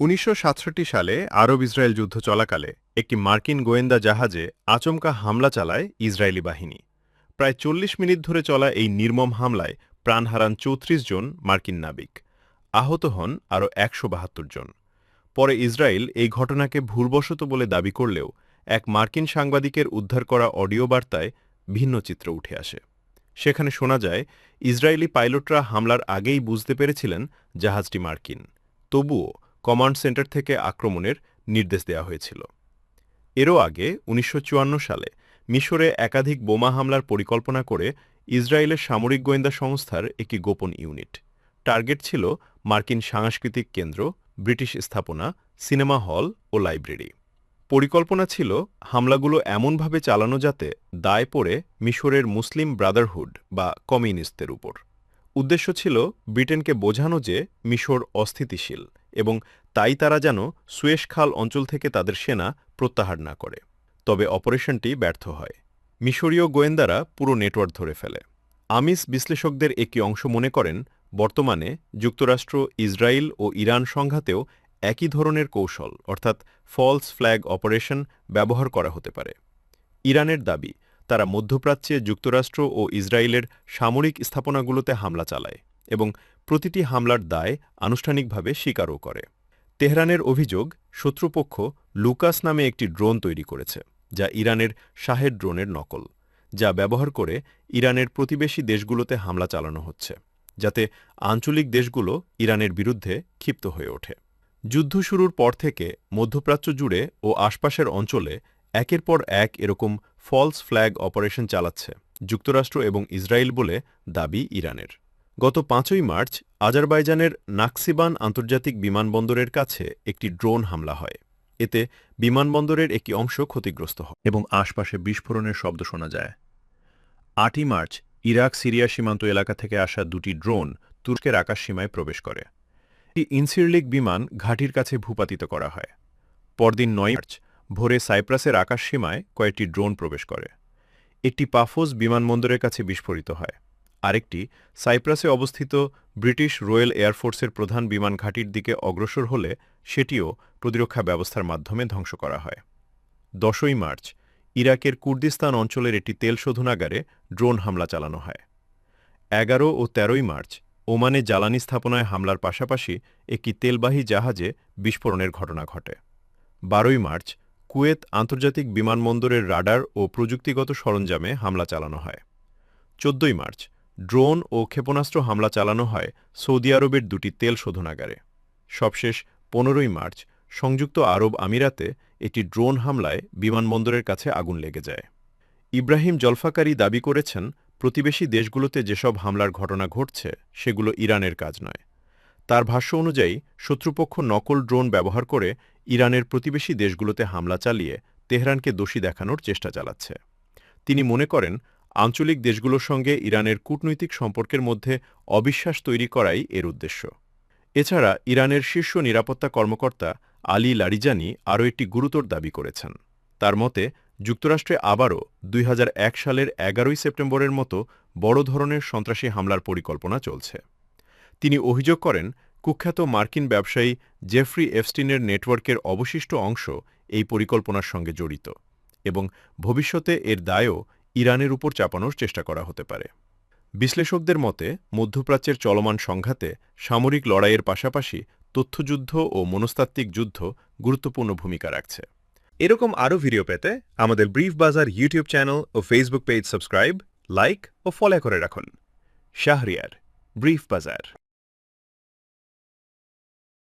1967 সালে আরব-ইসরায়েল যুদ্ধ চলাকালে একটি মার্কিন গোয়েন্দা জাহাজে আচমকা হামলা চালায় ইসরায়েলি বাহিনী। প্রায় 40 মিনিট ধরে চলা এই নির্মম হামলায় প্রাণ হারান 34 জন মার্কিন নাবিক। আহত হন আরও 172 জন। পরে ইসরায়েল এই ঘটনাকে ভুলবশত বলে দাবি করলেও এক মার্কিন সাংবাদিকের উদ্ধার করা অডিও বার্তায় ভিন্ন চিত্র উঠে আসে। সেখানে শোনা যায়, ইসরায়েলি পাইলটরা হামলার আগেই বুঝতে পেরেছিলেন জাহাজটি মার্কিন। তবুও কমান্ড সেন্টার থেকে আক্রমণের নির্দেশ দেওয়া হয়েছিল। এরও আগে 1954 সালে মিশরে একাধিক বোমা হামলার পরিকল্পনা করে ইসরায়েলের সামরিক গোয়েন্দা সংস্থার একটি গোপন ইউনিট। টার্গেট ছিল মার্কিন সাংস্কৃতিক কেন্দ্র, ব্রিটিশ স্থাপনা, সিনেমা হল ও লাইব্রেরি। পরিকল্পনা ছিল হামলাগুলো এমনভাবে চালানো যাতে দায় পড়ে মিশরের মুসলিম ব্রাদারহুড বা কমিউনিস্টদের উপর। উদ্দেশ্য ছিল ব্রিটেনকে বোঝানো যে মিশর অস্থিতিশীল এবং তাই তারা যেন সুয়েজ খাল অঞ্চল থেকে তাদের সেনা প্রত্যাহার না করে। তবে অপারেশনটি ব্যর্থ হয়। মিশরীয় গোয়েন্দারা পুরো নেটওয়ার্ক ধরে ফেলে। আমিস বিশ্লেষকদের একটি অংশ মনে করেন, বর্তমানে যুক্তরাষ্ট্র, ইসরায়েল ও ইরান সংঘাতেও একই ধরনের কৌশল অর্থাৎ ফলস ফ্ল্যাগ অপারেশন ব্যবহার করা হতে পারে। ইরানের দাবি, তারা মধ্যপ্রাচ্যে যুক্তরাষ্ট্র ও ইসরায়েলের সামরিক স্থাপনাগুলোতে হামলা চালায় এবং প্রতিটি হামলার দায় আনুষ্ঠানিকভাবে স্বীকারও করে। তেহরানের অভিযোগ, শত্রুপক্ষ লুকাস নামে একটি ড্রোন তৈরি করেছে, যা ইরানের শাহেদ ড্রোনের নকল, যা ব্যবহার করে ইরানের প্রতিবেশী দেশগুলোতে হামলা চালানো হচ্ছে, যাতে আঞ্চলিক দেশগুলো ইরানের বিরুদ্ধে ক্ষিপ্ত হয়ে ওঠে। যুদ্ধ শুরুর পর থেকে মধ্যপ্রাচ্য জুড়ে ও আশপাশের অঞ্চলে একের পর এক এরকম ফলস ফ্ল্যাগ অপারেশন চালাচ্ছে যুক্তরাষ্ট্র এবং ইসরায়েল বলে দাবি ইরানের। গত 5ই মার্চ আজারবাইজানের নাকসিবান আন্তর্জাতিক বিমানবন্দরের কাছে একটি ড্রোন হামলা হয়। এতে বিমানবন্দরের একটি অংশ ক্ষতিগ্রস্ত হয় এবং আশপাশে বিস্ফোরণের শব্দ শোনা যায়। 8ই মার্চ ইরাক সিরিয়া সীমান্ত এলাকা থেকে আসা দুটি ড্রোন তুর্কের আকাশসীমায় প্রবেশ করে। একটি ইনসিরলিক বিমান ঘাঁটির কাছে ভূপাতিত করা হয়। পরদিন 9 মার্চ ভোরে সাইপ্রাসের আকাশসীমায় কয়েকটি ড্রোন প্রবেশ করে। একটি পাফোস বিমানবন্দরের কাছে বিস্ফোরিত হয়। আরেকটি সাইপ্রাসে অবস্থিত ব্রিটিশ রয়্যাল এয়ারফোর্সের প্রধান বিমান ঘাঁটির দিকে অগ্রসর হলে সেটিও প্রতিরক্ষা ব্যবস্থার মাধ্যমে ধ্বংস করা হয়। 10ই মার্চ ইরাকের কুর্দিস্তান অঞ্চলের একটি তেল শোধনাগারে ড্রোন হামলা চালানো হয়। 11 ও 13ই মার্চ ওমানে জ্বালানি স্থাপনায় হামলার পাশাপাশি একটি তেলবাহী জাহাজে বিস্ফোরণের ঘটনা ঘটে। 12ই মার্চ কুয়েত আন্তর্জাতিক বিমানবন্দরের রাডার ও প্রযুক্তিগত সরঞ্জামে হামলা চালানো হয়। 14ই মার্চ ড্রোন ও ক্ষেপণাস্ত্র হামলা চালানো হয় সৌদি আরবের দুটি তেল শোধনাগারে। সবশেষ 15ই মার্চ সংযুক্ত আরব আমিরাতে একটি ড্রোন হামলায় বিমানবন্দরের কাছে আগুন লেগে যায়। ইব্রাহিম জলফাকারি দাবি করেছেন, প্রতিবেশী দেশগুলোতে যেসব হামলার ঘটনা ঘটছে সেগুলো ইরানের কাজ নয়। তার ভাষ্য অনুযায়ী শত্রুপক্ষ নকল ড্রোন ব্যবহার করে ইরানের প্রতিবেশী দেশগুলোতে হামলা চালিয়ে তেহরানকে দোষী দেখানোর চেষ্টা চালাচ্ছে। তিনি মনে করেন, আঞ্চলিক দেশগুলোর সঙ্গে ইরানের কূটনৈতিক সম্পর্কের মধ্যে অবিশ্বাস তৈরি করাই এর উদ্দেশ্য। এছাড়া ইরানের শীর্ষ নিরাপত্তা কর্মকর্তা আলী লারিজানি আরও একটি গুরুতর দাবি করেছেন। তার মতে, যুক্তরাষ্ট্রে আবারও 2001 সালের 11ই সেপ্টেম্বরের মতো বড় ধরনের সন্ত্রাসী হামলার পরিকল্পনা চলছে। তিনি অভিযোগ করেন, কুখ্যাত মার্কিন ব্যবসায়ী জেফ্রি এপস্টিনের নেটওয়ার্কের অবশিষ্ট অংশ এই পরিকল্পনার সঙ্গে জড়িত এবং ভবিষ্যতে এর দায়ও ইরানের উপর চাপানোর চেষ্টা করা হতে পারে। বিশ্লেষকদের মতে, মধ্যপ্রাচ্যের চলমান সংঘাতে সামরিক লড়াইয়ের পাশাপাশি তথ্যযুদ্ধ ও মনস্তাত্ত্বিক যুদ্ধ গুরুত্বপূর্ণ ভূমিকা রাখছে। এরকম আরও ভিডিও পেতে আমাদের ব্রিফ বাজার ইউটিউব চ্যানেল ও ফেসবুক পেজ সাবস্ক্রাইব, লাইক ও ফলো করে রাখুন। শাহরিয়ার, ব্রিফ বাজার।